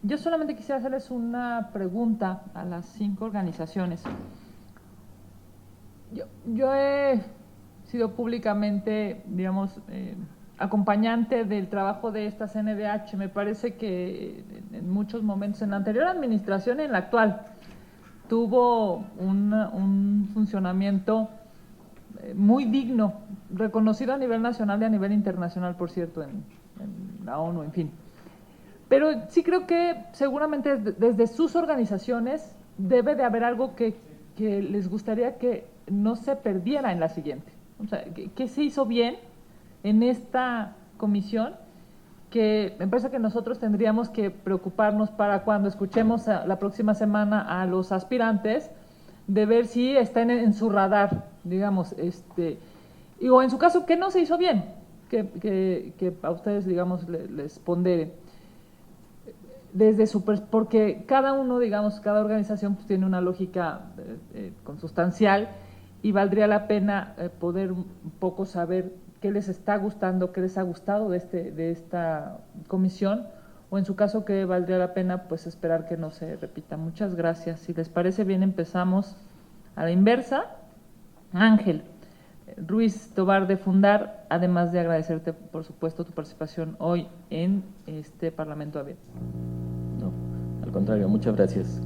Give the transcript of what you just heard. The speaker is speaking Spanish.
Yo solamente quisiera hacerles una pregunta a las 5 organizaciones. Yo he sido públicamente, digamos, acompañante del trabajo de esta CNDH. Me parece que en muchos momentos, en la anterior administración y en la actual, tuvo un funcionamiento muy digno, reconocido a nivel nacional y a nivel internacional, por cierto, en la ONU, en fin. Pero sí creo que seguramente desde sus organizaciones debe de haber algo que les gustaría que no se perdiera en la siguiente. O sea, que se hizo bien en esta comisión, que me parece que nosotros tendríamos que preocuparnos para cuando escuchemos la próxima semana a los aspirantes, de ver si está en su radar, digamos, o en su caso, que no se hizo bien, que a ustedes, digamos, les pondere desde su porque cada uno, digamos, cada organización pues, tiene una lógica consustancial, y valdría la pena poder un poco saber qué les está gustando, qué les ha gustado de esta comisión, o en su caso que valdría la pena pues esperar que no se repita. Muchas gracias. Si les parece bien, empezamos a la inversa. Ángel Ruiz Tobar de Fundar, además de agradecerte por supuesto tu participación hoy en este Parlamento Abierto. No, al contrario, muchas gracias.